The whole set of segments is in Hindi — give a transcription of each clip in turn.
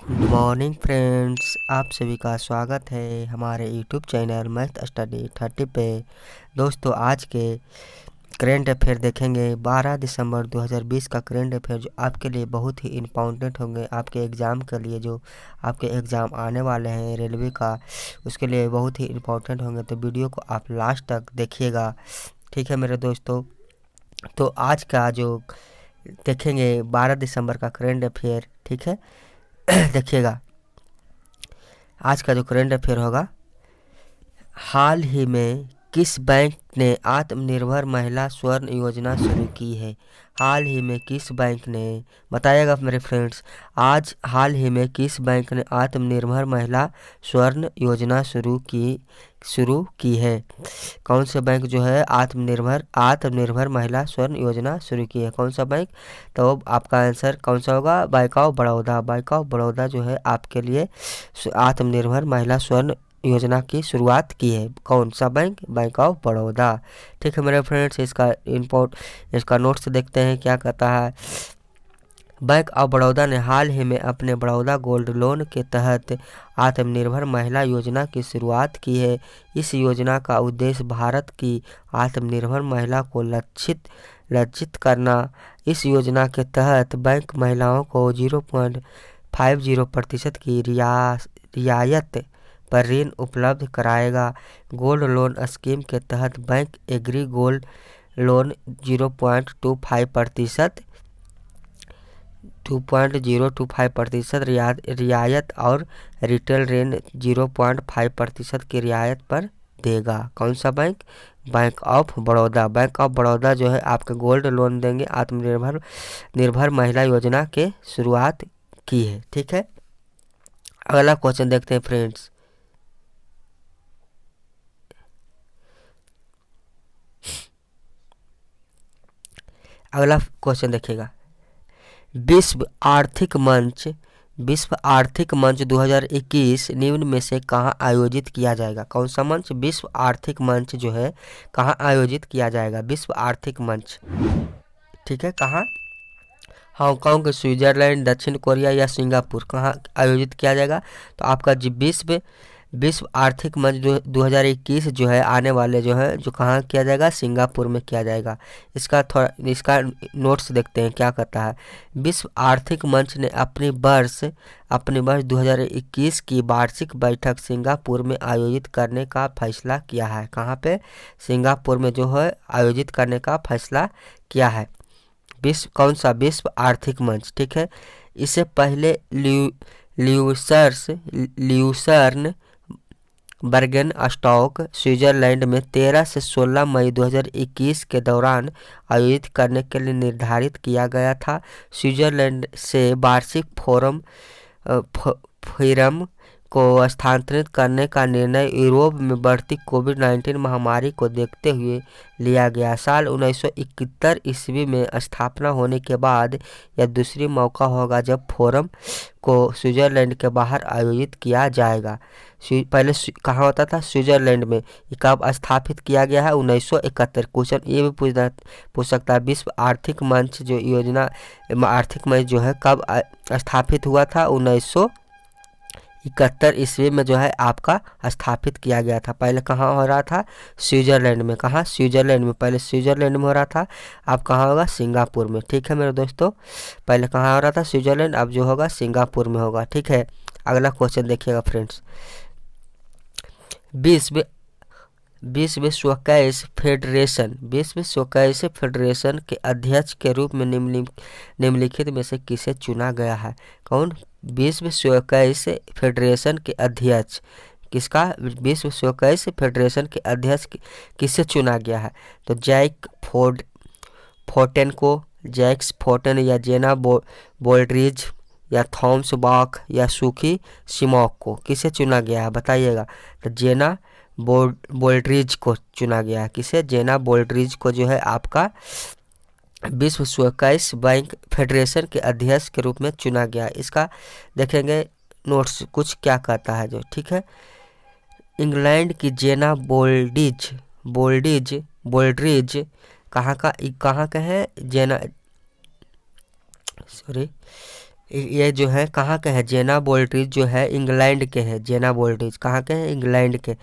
गुड मॉर्निंग फ्रेंड्स, आप सभी का स्वागत है हमारे यूट्यूब चैनल मैथ स्टडी 30 पे। दोस्तों, आज के करेंट अफेयर देखेंगे। 12 दिसंबर 2020 का करेंट अफेयर जो आपके लिए बहुत ही इम्पोर्टेंट होंगे, आपके एग्ज़ाम के लिए। जो आपके एग्ज़ाम आने वाले हैं रेलवे का, उसके लिए बहुत ही इम्पोर्टेंट होंगे। तो वीडियो को आप लास्ट तक देखिएगा, ठीक है मेरे दोस्तों। तो आज का जो देखेंगे 12 दिसंबर का करेंट अफेयर, ठीक है। देखिएगा, आज का जो करंट अफेयर होगा, हाल ही में किस बैंक ने आत्मनिर्भर महिला स्वर्ण योजना शुरू की है? हाल ही में किस बैंक ने, बताइएगा मेरे फ्रेंड्स। आज हाल ही में किस बैंक ने आत्मनिर्भर महिला स्वर्ण योजना शुरू की है? कौन सा बैंक जो है आत्मनिर्भर महिला स्वर्ण योजना शुरू की है? कौन सा बैंक? तो आपका आंसर कौन सा होगा? Bank of Baroda. Bank of Baroda जो है आपके लिए आत्मनिर्भर महिला स्वर्ण योजना की शुरुआत की है। कौन सा बैंक? Bank of Baroda. ठीक है मेरे फ्रेंड्स, इसका नोट्स देखते हैं क्या कहता है। बैंक ऑफ बड़ौदा ने हाल ही में अपने बड़ौदा गोल्ड लोन के तहत आत्मनिर्भर महिला योजना की शुरुआत की है। इस योजना का उद्देश्य भारत की आत्मनिर्भर महिला को लक्षित करना। इस योजना के तहत बैंक महिलाओं को 0.50% की रियायत पर ऋण उपलब्ध कराएगा। गोल्ड लोन स्कीम के तहत बैंक एग्री गोल्ड लोन 2.25% रियायत और रिटेल ऋण 0.5% की रियायत पर देगा। कौन सा bank? Bank of Baroda. Bank of Baroda जो है आपके गोल्ड लोन देंगे, आत्मनिर्भर महिला योजना के शुरुआत की है। ठीक है, अगला क्वेश्चन देखते हैं फ्रेंड्स। अगला क्वेश्चन देखिएगा। विश्व आर्थिक मंच 2021 निम्न में से कहाँ आयोजित किया जाएगा? कौन सा मंच? विश्व आर्थिक मंच जो है कहाँ आयोजित किया जाएगा? विश्व आर्थिक मंच, ठीक है, कहाँ? हांगकांग, स्विट्जरलैंड, दक्षिण कोरिया या सिंगापुर, कहाँ आयोजित किया जाएगा? तो आपका जी विश्व आर्थिक मंच 2021 जो है आने वाले जो है जो कहाँ किया जाएगा? सिंगापुर में किया जाएगा। इसका नोट्स देखते हैं क्या कहता है। विश्व आर्थिक मंच ने अपनी वर्ष 2021 की वार्षिक बैठक सिंगापुर में आयोजित करने का फैसला किया है। कहाँ पे? सिंगापुर में जो है आयोजित करने का फैसला किया है। कौन सा? विश्व आर्थिक मंच, ठीक है। इससे पहले ल्यूसर्न बर्गन स्टॉक स्विट्जरलैंड में 13 से 16 मई 2021 के दौरान आयोजित करने के लिए निर्धारित किया गया था। स्विट्जरलैंड से वार्षिक फोरम को स्थानांतरित करने का निर्णय यूरोप में बढ़ती कोविड-19 महामारी को देखते हुए लिया गया। साल 1971 ईस्वी में स्थापना होने के बाद यह दूसरी मौका होगा जब फोरम को स्विट्जरलैंड के बाहर आयोजित किया जाएगा। पहले कहाँ होता था? स्विट्जरलैंड में। ये कब स्थापित किया गया है? 1971। क्वेश्चन ये भी पूछ सकता है, विश्व आर्थिक मंच जो योजना आर्थिक मंच जो है कब स्थापित हुआ था? 1971 ईस्वी में जो है आपका स्थापित किया गया था। पहले कहाँ हो रहा था? स्विट्जरलैंड में। कहाँ? स्विट्जरलैंड में। पहले स्विट्जरलैंड में हो रहा था, अब कहाँ होगा? सिंगापुर में। ठीक है मेरे दोस्तों, पहले कहाँ हो रहा था? स्विट्जरलैंड, अब जो होगा सिंगापुर में होगा। ठीक है, अगला क्वेश्चन देखिएगा फ्रेंड्स। विश्व स्वकैश फेडरेशन के अध्यक्ष के रूप में निम्नलिखित में से किसे चुना गया है? कौन? विश्व स्वकैश फेडरेशन के अध्यक्ष किसका? विश्व स्वकैश फेडरेशन के अध्यक्ष किसे चुना गया है? तो जैक्स फोर्टन या जेना बोल्ड्रिज या थॉमस बाख या सुकी सिमोक को किसे चुना गया है? बताइएगा। तो जेना बोल्ड्रिज को चुना गया है। किसे? जेना बोल्ड्रिज को जो है आपका विश्व स्वकैश बैंक फेडरेशन के अध्यक्ष के रूप में चुना गया। इसका देखेंगे नोट्स कुछ क्या कहता है जो, ठीक है। इंग्लैंड की जेना बोल्ड्रिज कहाँ का है? ये जो है कहाँ के हैं, जेना बोल्ट्रीज जो है इंग्लैंड के हैं। जेना बोल्ट्रीज कहाँ के हैं, इंग्लैंड के।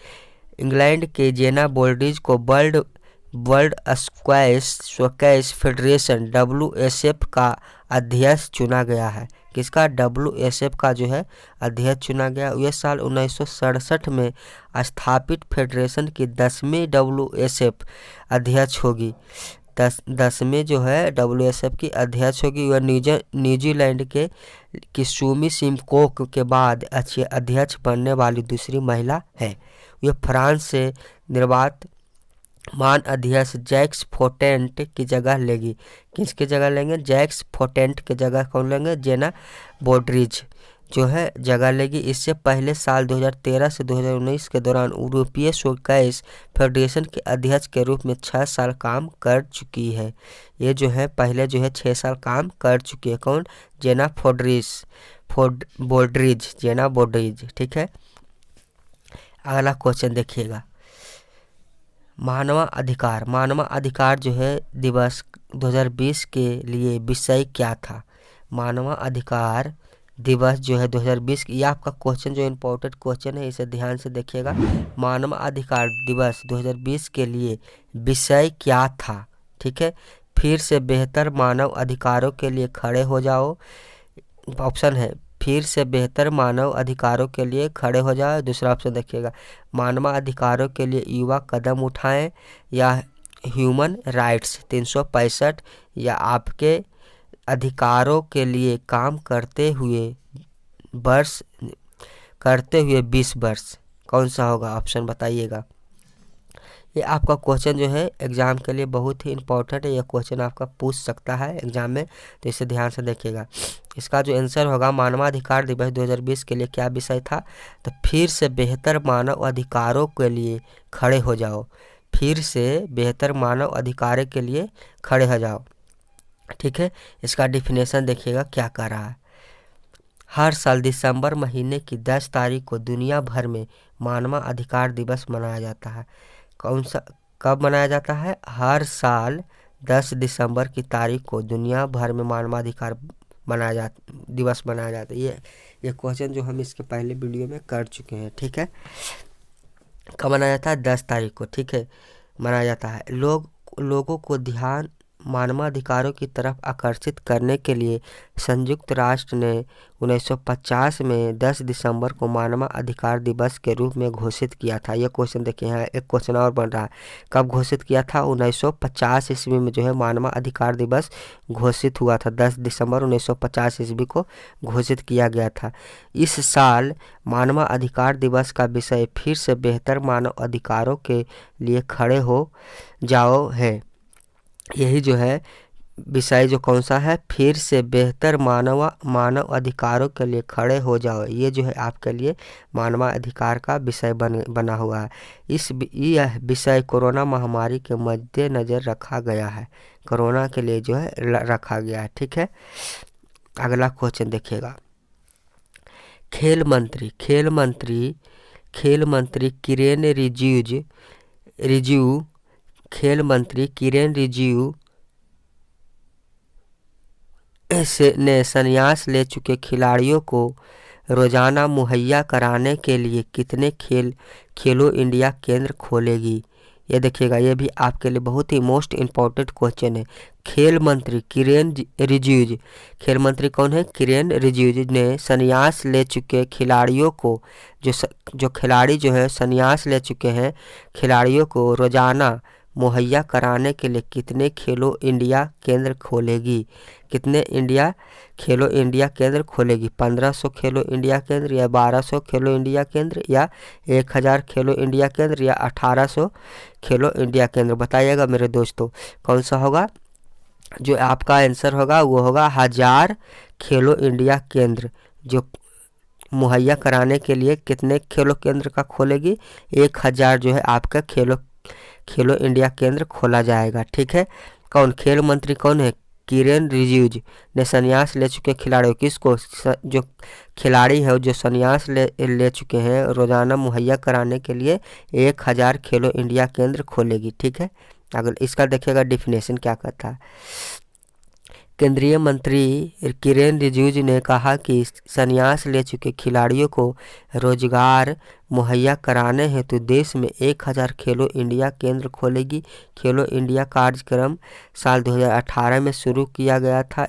इंग्लैंड के जेना बोल्ट्रीज को world world squash federation WSF का अध्यक्ष चुना गया है। किसका, WSF का जो है अध्यक्ष चुना गया। यह साल 1967 में स्थापित फेडरेशन की 10वीं WSF अध्यक्ष होगी। 10वीं जो है WSF की अध्यक्ष होगी। वह न्यूजीलैंड के किसुमी सिमकोक के बाद अच्छे अध्यक्ष बनने वाली दूसरी महिला है। यह फ्रांस से निर्वात मान अध्यक्ष जैक्स फोटेंट की जगह लेगी। किसकी जगह लेंगे, जैक्स फोटेंट की जगह कौन लेंगे, जेना बोल्ट्रीज जो है जगह लेगी। इससे पहले साल 2013 से 2019 के दौरान यूरोपीय स्क्वैश फेडरेशन के अध्यक्ष के रूप में 6 साल काम कर चुकी है। ये जो है पहले जो है 6 साल काम कर चुकी है। कौन, जेना बोल्ट्रीज, जेना बोल्ट्रीज। ठीक है, अगला क्वेश्चन देखिएगा, मानवाधिकार जो है दिवस 2020 के लिए विषय क्या था। मानवाधिकार दिवस जो है 2020, ये आपका क्वेश्चन जो इम्पोर्टेंट क्वेश्चन है, इसे ध्यान से देखिएगा। मानवाधिकार दिवस 2020 के लिए विषय क्या था। ठीक है, फिर से बेहतर मानव अधिकारों के लिए खड़े हो जाओ, ऑप्शन है फिर से बेहतर मानव अधिकारों के लिए खड़े हो जाओ। दूसरा ऑप्शन देखिएगा, मानवाधिकारों के लिए युवा कदम उठाएं, या ह्यूमन राइट्स 365, या आपके अधिकारों के लिए काम करते हुए 20 वर्ष। कौन सा होगा, ऑप्शन बताइएगा। ये आपका क्वेश्चन जो है एग्जाम के लिए बहुत ही इम्पोर्टेंट है। ये क्वेश्चन आपका पूछ सकता है एग्जाम में, तो इसे ध्यान से देखिएगा। इसका जो आंसर होगा, मानवाधिकार दिवस 2020 के लिए क्या विषय था, तो फिर से बेहतर मानव अधिकारों के लिए खड़े हो जाओ। फिर से बेहतर मानव अधिकारों के लिए खड़े हो जाओ। ठीक है, इसका डिफिनेशन देखिएगा क्या कर रहा है। हर साल दिसंबर महीने की 10 तारीख को दुनिया भर में मानवाधिकार दिवस मनाया जाता है। कौन सा, कब मनाया जाता है, हर साल 10 दिसंबर की तारीख को दुनिया भर में मानवाधिकार दिवस मनाया जाता है। ये क्वेश्चन जो हम इसके पहले वीडियो में कर चुके हैं। ठीक है, कब मनाया जाता है, 10 तारीख को। ठीक है, मनाया जाता है। लोगों को ध्यान मानवाधिकारों की तरफ आकर्षित करने के लिए संयुक्त राष्ट्र ने 1950 में 10 दिसंबर को मानवाधिकार दिवस के रूप में घोषित किया था। यह क्वेश्चन देखिए, यहाँ एक क्वेश्चन और बन रहा है, कब घोषित किया था, 1950 ईस्वी में जो है मानवाधिकार दिवस घोषित हुआ था। 10 दिसंबर 1950 ईस्वी को घोषित किया गया था। इस साल मानवाधिकार दिवस का विषय फिर से बेहतर मानव अधिकारों के लिए खड़े हो जाओ है। यही जो है विषय जो कौन सा है, फिर से बेहतर मानव अधिकारों के लिए खड़े हो जाओ। ये जो है आपके लिए मानवाधिकार का विषय बना हुआ है। यह विषय कोरोना महामारी के मद्देनजर रखा गया है। कोरोना के लिए जो है रखा गया है। ठीक है, अगला क्वेश्चन देखिएगा। खेल मंत्री किरेन रिजिजू ने संन्यास ले चुके खिलाड़ियों को रोजाना मुहैया कराने के लिए कितने खेलो इंडिया केंद्र खोलेगी। ये देखिएगा, ये भी आपके लिए बहुत ही मोस्ट इम्पोर्टेंट क्वेश्चन है। खेल मंत्री किरेन रिजिजू, खेल मंत्री कौन है, किरेन रिजिजू ने संन्यास ले चुके खिलाड़ियों को, जो खिलाड़ी जो है संन्यास ले चुके हैं, खिलाड़ियों को रोजाना मुहैया कराने के लिए कितने खेलो इंडिया केंद्र खोलेगी। कितने खेलो इंडिया केंद्र खोलेगी, 1500 खेलो इंडिया केंद्र, या 1200 खेलो इंडिया केंद्र, या 1000 खेलो इंडिया केंद्र, या 1800 खेलो इंडिया केंद्र। बताइएगा मेरे दोस्तों, कौन सा होगा। जो आपका आंसर होगा वो होगा 1000 खेलो इंडिया केंद्र। जो मुहैया कराने के लिए कितने खेलो केंद्र का खोलेगी, 1000 जो है आपका खेलो इंडिया केंद्र खोला जाएगा। ठीक है, कौन खेल मंत्री कौन है, किरेन रिजिजू ने संन्यास ले चुके खिलाड़ियों, किसको, जो खिलाड़ी है जो संन्यास ले चुके हैं, रोजाना मुहैया कराने के लिए 1000 खेलो इंडिया केंद्र खोलेगी। ठीक है, अगर इसका देखिएगा डिफिनेशन क्या कहता है। केंद्रीय मंत्री किरेन रिजिजू ने कहा कि संन्यास ले चुके खिलाड़ियों को रोजगार मुहैया कराने हेतु देश में 1000 खेलो इंडिया केंद्र खोलेगी। खेलो इंडिया कार्यक्रम साल 2018 में शुरू किया गया था।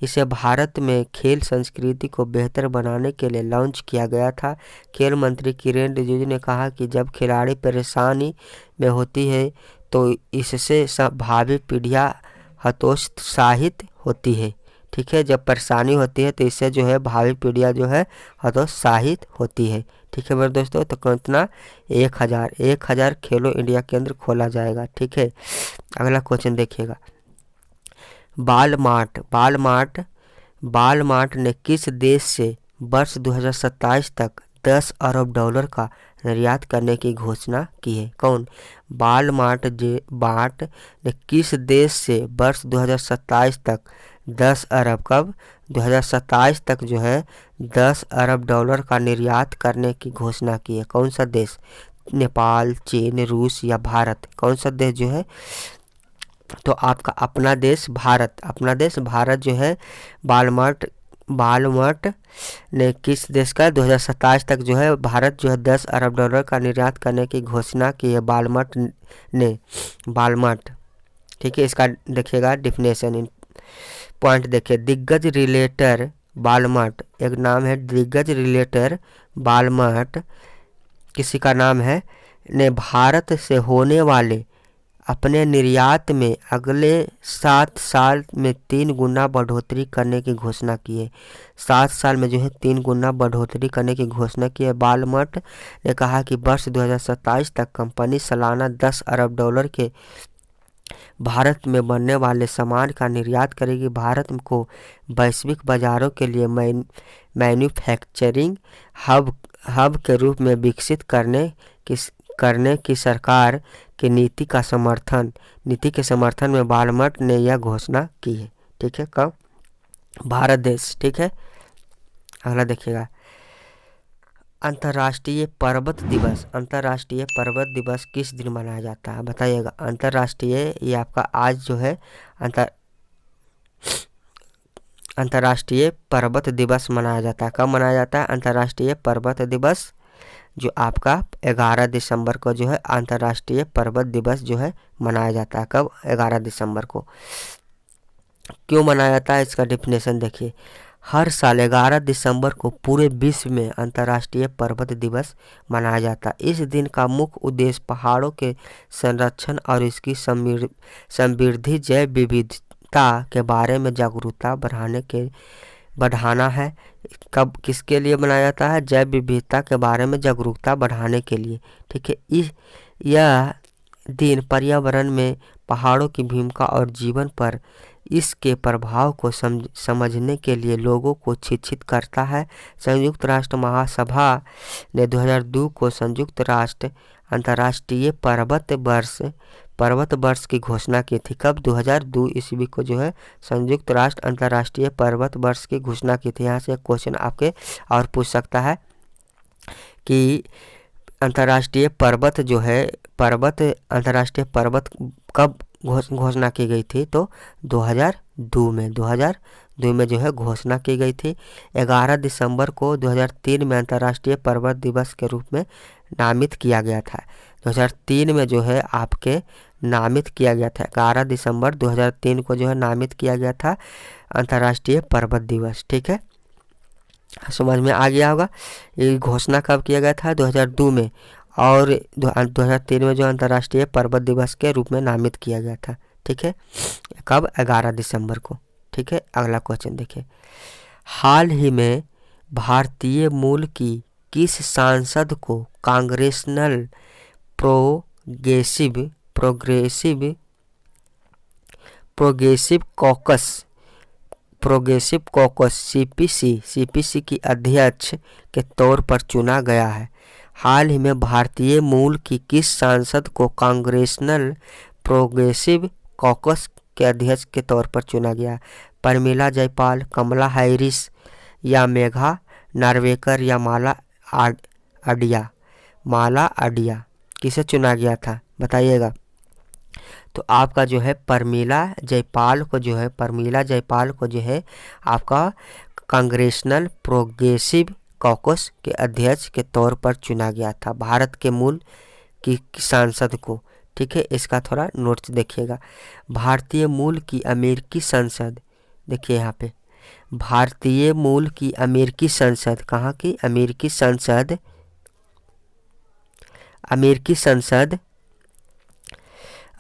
इसे भारत में खेल संस्कृति को बेहतर बनाने के लिए लॉन्च किया गया था। खेल मंत्री किरेन रिजिजू ने कहा कि जब खिलाड़ी परेशानी में होती है तो इससे भावी पीढ़ियाँ हतोत्साहित होती है। ठीक है, जब परेशानी होती है तो इससे जो है भावी पीढ़ियाँ जो है हतोत्साहित होती है। ठीक है मेरे दोस्तों, तो कितना 1000 खेलो इंडिया केंद्र खोला जाएगा। ठीक है, अगला क्वेश्चन देखिएगा। बालमार्ट ने किस देश से वर्ष 2027 तक 10 अरब डॉलर का निर्यात करने की घोषणा की है? कौन? बालमार्ट ने किस देश से वर्ष 2027 तक 10 अरब कब 2027 तक जो है 10 अरब डॉलर का निर्यात करने की घोषणा की है? कौन सा देश? नेपाल, चीन, रूस या भारत? कौन सा देश जो है? तो आपका अपना देश भारत जो है बालमार्ट ने किस देश का 2027 तक जो है भारत जो है 10 अरब डॉलर का निर्यात करने की घोषणा की है बालमार्ट। ठीक है, इसका देखिएगा डेफिनेशन पॉइंट देखिए। दिग्गज रिलेटर बालमार्ट, एक नाम है दिग्गज रिलेटर बालमार्ट, किसी का नाम है, ने भारत से होने वाले अपने निर्यात में अगले 7 साल में 3 गुना बढ़ोतरी करने की घोषणा की है। 7 साल में जो है 3 गुना बढ़ोतरी करने की घोषणा की है। बालमार्ट ने कहा कि वर्ष 2027 तक कंपनी सालाना 10 अरब डॉलर के भारत में बनने वाले सामान का निर्यात करेगी। भारत को वैश्विक बाजारों के लिए मैन्युफैक्चरिंग हब के रूप में विकसित करने की सरकार की नीति के समर्थन में बालमार्ट ने यह घोषणा की है। ठीक है, कब? भारत देश। ठीक है, अगला देखिएगा। अंतर्राष्ट्रीय पर्वत दिवस किस दिन मनाया जाता है? बताइएगा। अंतर्राष्ट्रीय, ये आपका आज जो है अंतर्राष्ट्रीय पर्वत दिवस मनाया जाता है। कब मनाया जाता है अंतर्राष्ट्रीय पर्वत दिवस? जो आपका 11 दिसंबर को जो है अंतर्राष्ट्रीय पर्वत दिवस जो है मनाया जाता है। कब? 11 दिसंबर को। क्यों मनाया जाता है, इसका डेफिनेशन देखिए। हर साल 11 दिसंबर को पूरे विश्व में अंतर्राष्ट्रीय पर्वत दिवस मनाया जाता है। इस दिन का मुख्य उद्देश्य पहाड़ों के संरक्षण और इसकी समृद्धि जैव विविधता के बारे में जागरूकता बढ़ाना है। कब, किसके लिए बनाया जाता है? जैव विविधता के बारे में जागरूकता बढ़ाने के लिए। ठीक है, यह दिन पर्यावरण में पहाड़ों की भूमिका और जीवन पर इसके प्रभाव को समझने के लिए लोगों को शिक्षित करता है। संयुक्त राष्ट्र महासभा ने 2002 को संयुक्त राष्ट्र अंतर्राष्ट्रीय पर्वत वर्ष की घोषणा की थी। कब? 2002 ईस्वी को जो है संयुक्त राष्ट्र अंतर्राष्ट्रीय पर्वत वर्ष की घोषणा की थी। यहाँ से एक क्वेश्चन आपके और पूछ सकता है कि अंतर्राष्ट्रीय पर्वत जो है अंतर्राष्ट्रीय पर्वत कब घोषणा की गई थी? तो 2002 में जो है घोषणा की गई थी। 11 दिसंबर को 2003 में अंतर्राष्ट्रीय पर्वत दिवस के रूप में नामित किया गया था। 2003 में जो है आपके नामित किया गया था। 11 दिसंबर 2003 को जो है नामित किया गया था अंतर्राष्ट्रीय पर्वत दिवस। ठीक है, समझ में आ गया होगा। ये घोषणा कब किया गया था? 2002 में, और 2003 में जो अंतर्राष्ट्रीय पर्वत दिवस के रूप में नामित किया गया था। ठीक है, कब? 11 दिसंबर को। ठीक है, अगला क्वेश्चन देखिए। हाल ही में भारतीय मूल की किस सांसद को कांग्रेसनल प्रोग्रेसिव कॉकस सीपीसी की अध्यक्ष के तौर पर चुना गया है? हाल ही में भारतीय मूल की किस सांसद को कांग्रेसनल प्रोग्रेसिव कॉकस के अध्यक्ष के तौर पर चुना गया? प्रमिला जयपाल, कमला हैरिस या मेघा नार्वेकर या माला अडिया? किसे चुना गया था? बताइएगा। तो आपका जो है प्रमिला जयपाल को जो है आपका कांग्रेशनल प्रोग्रेसिव कॉकस के अध्यक्ष के तौर पर चुना गया था, भारत के मूल की सांसद को। ठीक है, इसका थोड़ा नोट्स देखिएगा। भारतीय मूल की अमेरिकी संसद, देखिए यहाँ पे भारतीय मूल की अमेरिकी संसद, कहाँ की अमेरिकी संसद,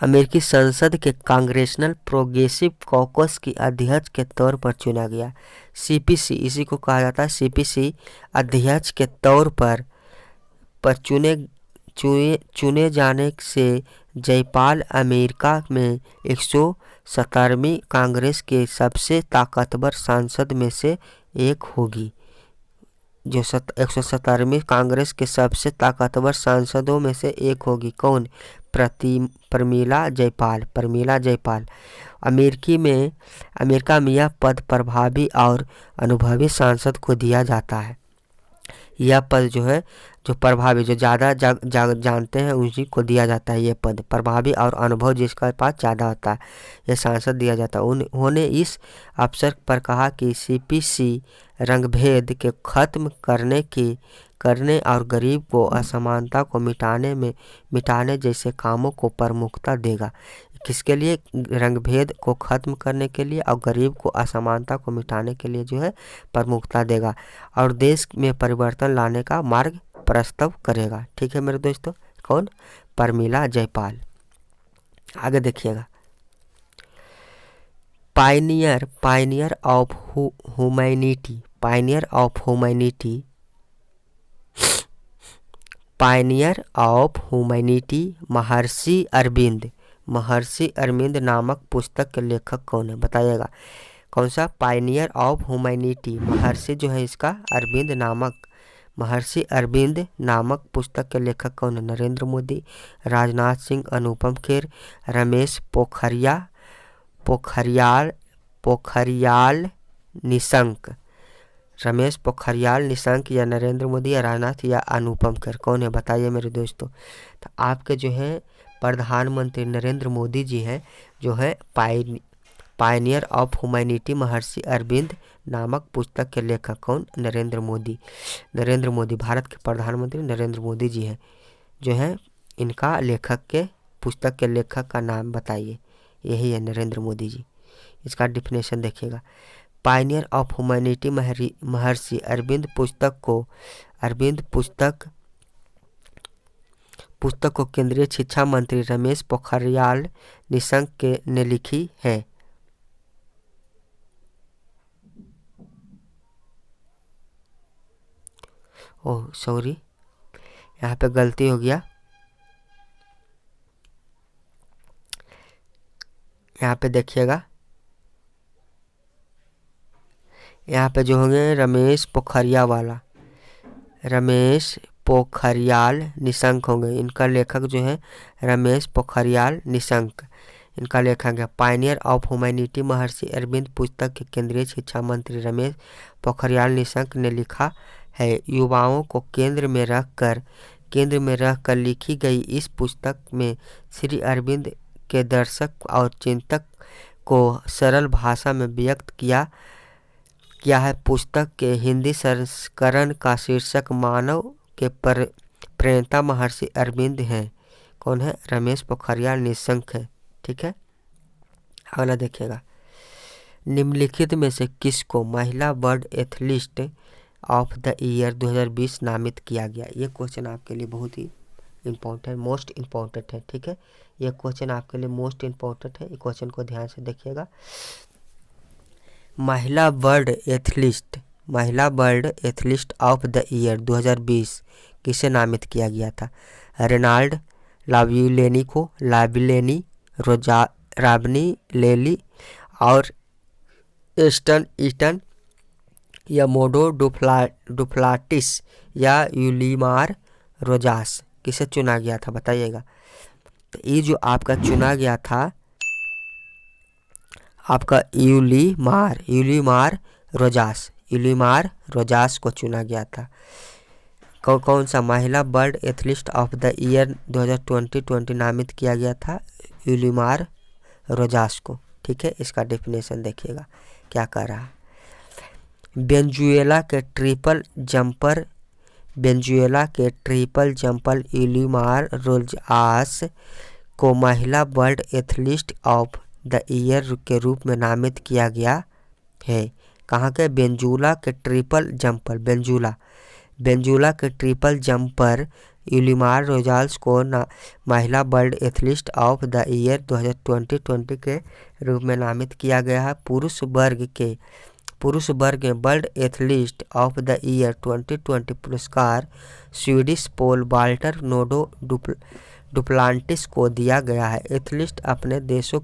अमेरिकी संसद के कांग्रेशनल प्रोग्रेसिव कॉकस की अध्यक्ष के तौर पर चुना गया। सीपीसी, इसी को कहा जाता है सीपीसी, अध्यक्ष के तौर पर चुने जाने से जयपाल अमेरिका में 117वीं कांग्रेस के सबसे ताकतवर सांसद में से एक होगी। जो 117वीं कांग्रेस के सबसे ताकतवर सांसदों में से एक होगी। कौन? प्रमिला जयपाल। अमेरिका में यह पद प्रभावी और अनुभवी सांसद को दिया जाता है। यह पद जो है, जो प्रभावी, जो ज़्यादा जानते हैं उसी को दिया जाता है। ये पद प्रभावी और अनुभव जिसका पास ज़्यादा होता है, ये सांसद दिया जाता है। उन्होंने इस अवसर पर कहा कि सीपीसी रंगभेद के खत्म करने और गरीब को असमानता को मिटाने जैसे कामों को प्रमुखता देगा। किसके लिए? रंगभेद को खत्म करने के लिए और गरीब को असमानता को मिटाने के लिए जो है प्रमुखता देगा और देश में परिवर्तन लाने का मार्ग प्रस्तुत करेगा। ठीक है मेरे दोस्तों, कौन? प्रमिला जयपाल। आगे देखिएगा, पायनियर ऑफ ह्यूमैनिटी महर्षि अरविंद नामक पुस्तक के लेखक कौन है? बताइएगा। कौन सा? पायनियर ऑफ ह्यूमैनिटी, महर्षि जो है इसका महर्षि अरविंद नामक पुस्तक के लेखक कौन है? नरेंद्र मोदी, राजनाथ सिंह, अनुपम खेर, रमेश पोखरियाल निशंक या नरेंद्र मोदी या राजनाथ या अनुपम खेर, कौन है? बताइए मेरे दोस्तों। तो आपके जो है प्रधानमंत्री नरेंद्र मोदी जी हैं, जो है पायनियर ऑफ ह्यूमैनिटी महर्षि अरविंद नामक पुस्तक के लेखक कौन? नरेंद्र मोदी, भारत के प्रधानमंत्री नरेंद्र मोदी जी हैं, जो है इनका पुस्तक के लेखक का नाम बताइए। यही है नरेंद्र मोदी जी। इसका डिफिनेशन देखिएगा। पायनियर ऑफ ह्यूमैनिटी महर्षि अरविंद पुस्तक को केंद्रीय शिक्षा मंत्री रमेश पोखरियाल निशंक ने लिखी है। ओह सॉरी, यहाँ पे गलती हो गया। यहाँ पे देखिएगा, यहाँ पे जो होंगे रमेश पोखरियाल निशंक होंगे। इनका लेखक जो है रमेश पोखरियाल निशंक, इनका लेखक है। पायनियर ऑफ ह्यूमैनिटी महर्षि अरविंद पुस्तक के केंद्रीय शिक्षा मंत्री रमेश पोखरियाल निशंक ने लिखा है। युवाओं को केंद्र में रखकर लिखी गई इस पुस्तक में श्री अरविंद के दर्शक और चिंतक को सरल भाषा में व्यक्त किया है। पुस्तक के हिंदी संस्करण का शीर्षक मानव के प्रणेता महर्षि अरविंद हैं। कौन है? रमेश पोखरियाल निशंक है। ठीक है, अगला देखिएगा। निम्नलिखित में से किसको महिला world athlete of the year 2020 नामित किया गया? ये क्वेश्चन आपके लिए बहुत ही मोस्ट इम्पोर्टेंट है। ठीक है, ये क्वेश्चन आपके लिए मोस्ट इम्पोर्टेंट है। ये क्वेश्चन को ध्यान से देखिएगा। महिला world athlete of the year 2020 किसे नामित किया गया था? रेनाल्ड लाविलेनी को, राबनी लेली और एस्टन ईटन या मोडो डुफ्लाटिस या यूलीमार रोजास, किसे चुना गया था? बताइएगा। तो ये जो आपका चुना गया था आपका यूलीमार रोजास को चुना गया था। कौन सा महिला world athlete of the year 2020 नामित किया गया था? यूलिमार रोजास्को। ठीक है, इसका डेफिनेशन देखिएगा क्या कर रहा है। वेनेजुएला के ट्रिपल जंपर यूलिमार रोजास को महिला world athlete of the year के रूप में नामित किया गया है। कहाँ के? वेनेजुएला के ट्रिपल जंपर यूलिमार रोजाल्स को महिला world athlete of the year 2020 के रूप में नामित किया गया है। पुरुष वर्ग में world athlete of the year 2020 पुरस्कार स्वीडिश पोल वाल्टर नोडो डुप्लांटिस को दिया गया है। एथलीट अपने देशों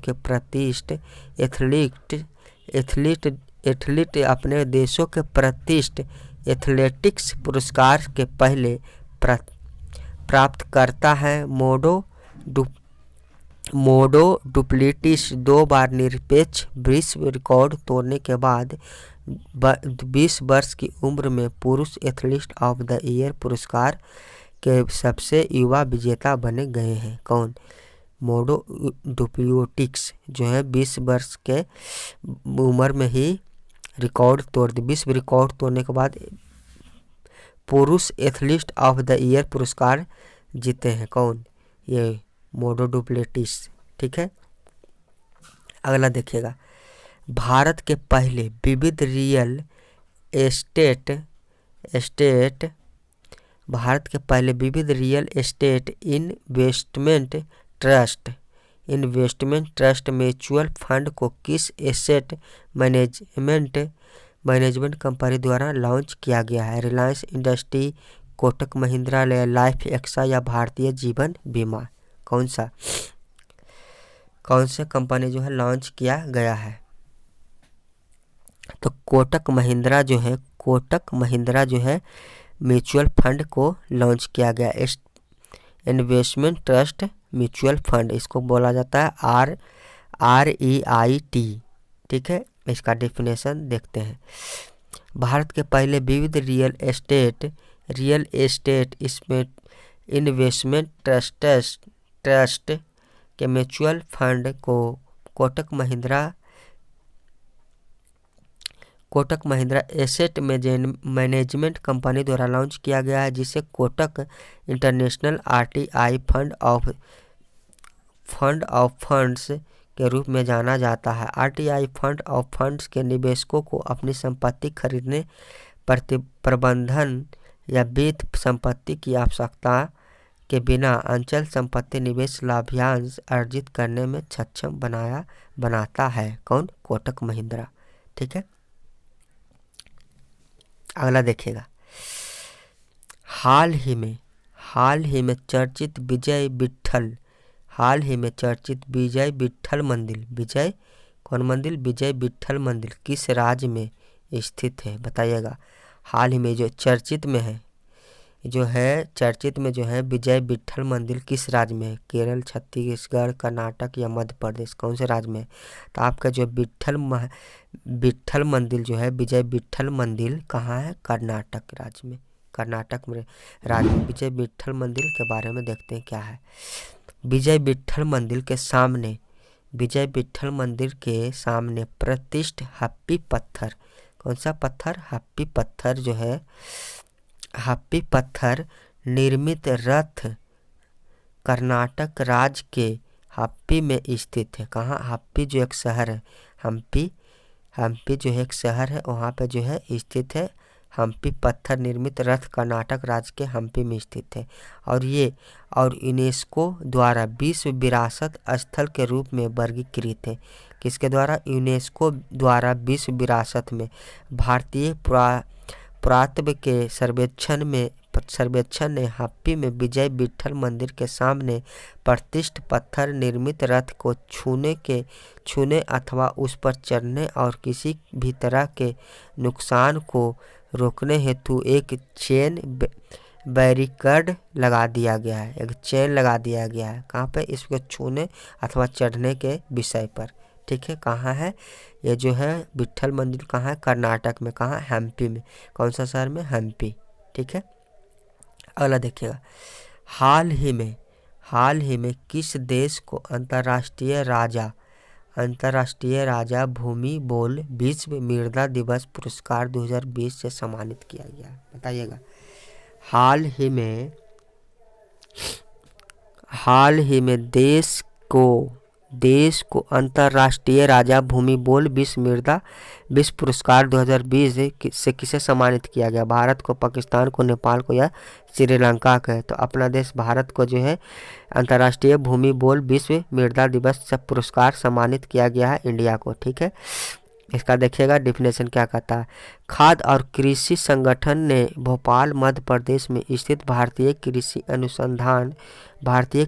के प्रतिष्ठित एथलेटिक्स पुरस्कार के पहले प्राप्तकर्ता है। मोडो डुप्लिटिस 2 बार निरपेक्ष विश्व रिकॉर्ड तोड़ने के बाद 20 वर्ष की उम्र में पुरुष एथलीट ऑफ द ईयर पुरस्कार के सबसे युवा विजेता बने गए हैं। कौन? मोडो डुप्लिटिक्स जो है 20 वर्ष के उम्र में ही विश्व रिकॉर्ड तोड़ने के बाद पुरुष एथलीट ऑफ द ईयर पुरस्कार जीते हैं। कौन? ये मोडो डुप्लिटिस। ठीक है, अगला देखिएगा। भारत के पहले विविध real estate investment trust mutual fund को किस एसेट मैनेजमेंट कंपनी द्वारा लॉन्च किया गया है? Reliance industry, Kotak Mahindra, life AXA या भारतीय जीवन बीमा? कौन सा कंपनी जो है लॉन्च किया गया है? तो कोटक महिंद्रा जो है म्यूचुअल फंड को लॉन्च किया गया। इन्वेस्टमेंट ट्रस्ट म्यूचुअल फंड, इसको बोला जाता है REIT। ठीक है, इसका डेफिनेशन देखते हैं। भारत के पहले विविध रियल एस्टेट इसमें इन्वेस्टमेंट ट्रस्ट के म्यूचुअल फंड को Kotak Mahindra asset management company द्वारा लॉन्च किया गया है, जिसे Kotak international RTI fund of funds के रूप में जाना जाता है। RTI फंड ऑफ फंड्स के निवेशकों को अपनी संपत्ति खरीदने, प्रबंधन या वित्त संपत्ति की आवश्यकता के बिना अचल संपत्ति निवेश लाभांश अर्जित करने में सक्षम बनाता है। कौन? कोटक महिंद्रा। ठीक है, अगला देखिएगा। हाल ही में चर्चित विजय विट्ठल मंदिर किस राज्य में स्थित है? बताइएगा। हाल ही में चर्चित में जो है विजय विट्ठल मंदिर किस राज्य में है? केरल, छत्तीसगढ़, कर्नाटक या मध्य प्रदेश? कौन से राज्य में है? तो आपका जो विट्ठल मंदिर जो है विजय विट्ठल मंदिर कहाँ है? कर्नाटक राज्य में। विजय विट्ठल मंदिर के बारे में देखते हैं क्या है। विजय विट्ठल मंदिर के सामने प्रतिष्ठित हप्पी पत्थर, कौन सा पत्थर? हप्पी पत्थर जो है, हप्पी पत्थर निर्मित रथ कर्नाटक राज्य के हप्पी में स्थित है। कहाँ? हप्पी जो एक शहर है, हम्पी जो है एक शहर है, वहाँ पे जो है स्थित है। हम्पी पत्थर निर्मित रथ कर्नाटक राज्य के हम्पी में स्थित है। और यूनेस्को द्वारा विश्व विरासत स्थल के रूप में वर्गीकृत है। किसके द्वारा? यूनेस्को द्वारा विश्व विरासत में। भारतीय पुरातत्व के सर्वेक्षण ने हम्पी में विजय विट्ठल मंदिर के सामने प्रतिष्ठित पत्थर निर्मित रथ को छूने अथवा उस पर चढ़ने और किसी भी तरह के नुकसान को रोकने हेतु एक चेन बैरिकेड लगा दिया गया है। कहाँ पे? इसको छूने अथवा चढ़ने के विषय पर। ठीक है, कहाँ है ये जो है विट्ठल मंदिर? कहाँ है? कर्नाटक में। कहाँ? हम्पी में। कौन सा शहर में? हम्पी। ठीक है, अगला देखिएगा। हाल हाल ही में किस देश को अंतर्राष्ट्रीय राजा भूमि बोल विश्व मृदा दिवस पुरस्कार 2020 से सम्मानित किया गया? बताइएगा। हाल ही में देश को अंतर्राष्ट्रीय राजा भूमि बोल विश्व पुरस्कार 2020 से किसे सम्मानित किया गया? भारत को, पाकिस्तान को, नेपाल को या श्रीलंका को? तो अपना देश भारत को जो है अंतर्राष्ट्रीय भूमि बोल विश्व मृदा दिवस से पुरस्कार सम्मानित किया गया है, इंडिया को। ठीक है, इसका देखिएगा डेफिनेशन क्या कहता है। खाद्य और कृषि संगठन ने भोपाल मध्य प्रदेश में स्थित भारतीय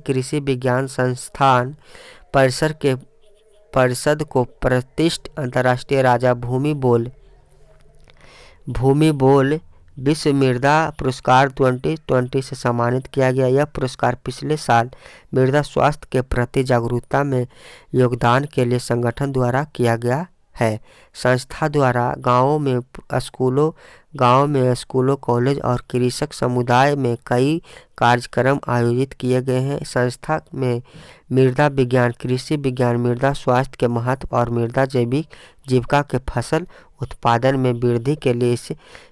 कृषि विज्ञान संस्थान परिषद को प्रतिष्ठित अंतर्राष्ट्रीय राजा भूमि बोल विश्व मृदा पुरस्कार 2020 से सम्मानित किया गया। यह पुरस्कार पिछले साल मृदा स्वास्थ्य के प्रति जागरूकता में योगदान के लिए संगठन द्वारा किया गया है। संस्था द्वारा गांवों में स्कूलों, कॉलेज और कृषक समुदाय में कई कार्यक्रम आयोजित किए गए हैं। संस्था में मृदा विज्ञान, कृषि विज्ञान, मृदा स्वास्थ्य के महत्व और मृदा जैविक जीविका के फसल उत्पादन में वृद्धि के लिए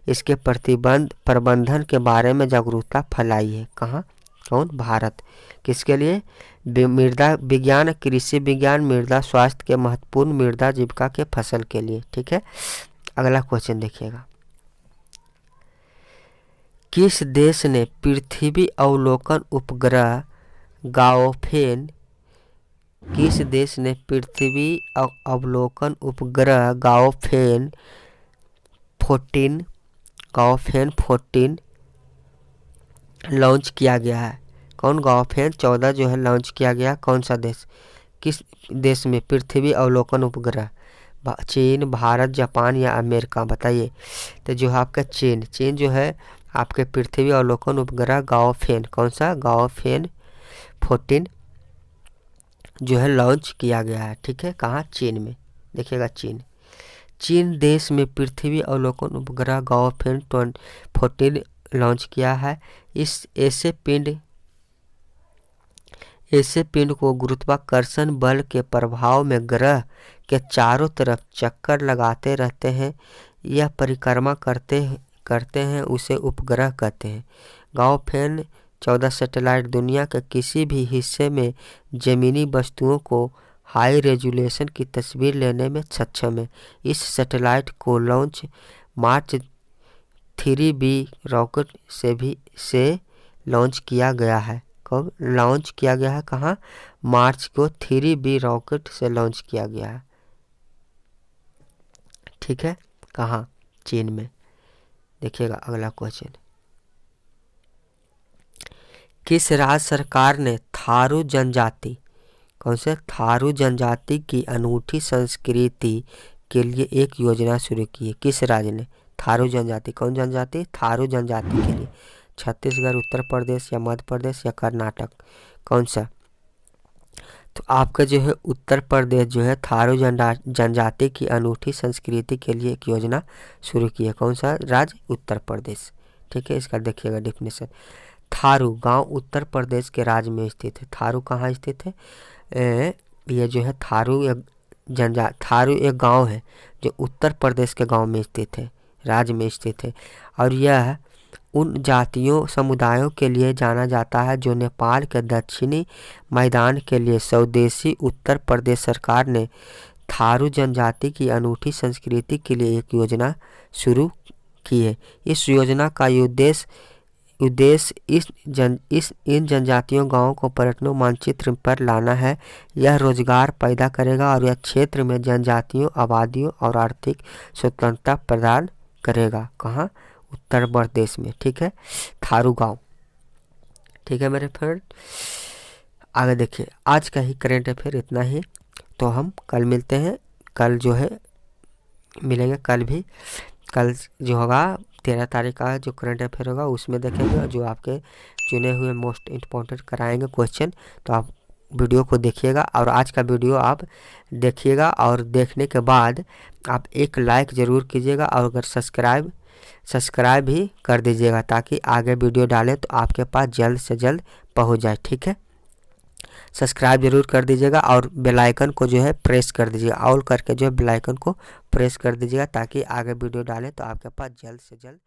इसके प्रबंधन के बारे में जागरूकता फैलाई है। कौन? भारत। किसके लिए? मृदा विज्ञान, कृषि विज्ञान, मृदा स्वास्थ्य के महत्वपूर्ण मृदा जीविका के फसल के लिए। ठीक है, अगला क्वेश्चन देखिएगा। किस देश ने पृथ्वी अवलोकन उपग्रह गाओफेन 14 लॉन्च किया गया है? कौन? गाओफेन 14 जो है लॉन्च किया गया। कौन सा देश? किस देश में पृथ्वी अवलोकन उपग्रह? चीन, भारत, जापान या अमेरिका? बताइए। तो जो है आपका चीन जो है आपके पृथ्वी अवलोकन उपग्रह गाओफेन, कौन सा? गाओफेन 14 जो है लॉन्च किया गया है। ठीक है, कहाँ? चीन में। देखिएगा, चीन देश में पृथ्वी अवलोकन उपग्रह गाओफेन 14 लॉन्च किया है। ऐसे पिंड को गुरुत्वाकर्षण बल के प्रभाव में ग्रह के चारों तरफ चक्कर लगाते रहते हैं या परिक्रमा करते हैं, उसे उपग्रह कहते हैं। गाओफेन 14 सैटेलाइट दुनिया के किसी भी हिस्से में जमीनी वस्तुओं को हाई रेजोल्यूशन की तस्वीर लेने में सक्षम है। इस सैटेलाइट को लॉन्च मार्च 3B रॉकेट से लॉन्च किया गया है। कब लॉन्च किया गया है? कहाँ? मार्च को 3B रॉकेट से लॉन्च किया गया है। ठीक है, कहाँ? चीन में। देखिएगा अगला क्वेश्चन। किस राज्य सरकार ने थारू जनजाति, कौन से? थारू जनजाति की अनूठी संस्कृति के लिए एक योजना शुरू की है? किस राज्य ने? थारू जनजाति। कौन जनजाति? थारू जनजाति के लिए। छत्तीसगढ़, उत्तर प्रदेश या मध्य प्रदेश या कर्नाटक? कौन सा? तो आपका जो है उत्तर प्रदेश जो है थारू जनजाति की अनूठी संस्कृति के लिए एक योजना शुरू की है। कौन सा राज्य? उत्तर प्रदेश। ठीक है, इसका देखिएगा डेफिनेशन। थारू गांव उत्तर प्रदेश के राज्य में स्थित है। थारू कहाँ स्थित है? ये जो है थारू एक गांव है जो उत्तर प्रदेश के गांव में स्थित है, राज्य में स्थित है। और यह उन जातियों समुदायों के लिए जाना जाता है जो नेपाल के दक्षिणी मैदान के लिए स्वदेशी। उत्तर प्रदेश सरकार ने थारू जनजाति की अनूठी संस्कृति के लिए एक योजना शुरू की है। इस योजना का उद्देश्य इन जनजातियों गांवों को पर्यटन मानचित्र पर लाना है। यह रोजगार पैदा करेगा और यह क्षेत्र में जनजातियों, आबादियों और आर्थिक स्वतंत्रता प्रदान करेगा। कहाँ? उत्तर प्रदेश में। ठीक है, थारू गांव। ठीक है मेरे फ्रेंड, आगे देखिए। आज का ही करेंट अफेयर इतना ही, तो हम कल मिलते हैं। कल जो है मिलेंगे कल भी। कल जो होगा 13 तारीख का जो करंट अफेयर होगा उसमें देखेंगे, जो आपके चुने हुए मोस्ट इम्पोर्टेंट कराएंगे क्वेश्चन। तो आप वीडियो को देखिएगा और आज का वीडियो आप देखिएगा और देखने के बाद आप एक लाइक ज़रूर कीजिएगा और अगर सब्सक्राइब भी कर दीजिएगा ताकि आगे वीडियो डालें तो आपके पास जल्द से जल्द पहुंच जाए। ठीक है। सब्सक्राइब जरूर कर दीजिएगा और बेल आइकन को जो है प्रेस कर दीजिएगा, ऑल करके जो है बेल आइकन को प्रेस कर दीजिएगा ताकि आगे वीडियो डालें तो आपके पास जल्द से जल्द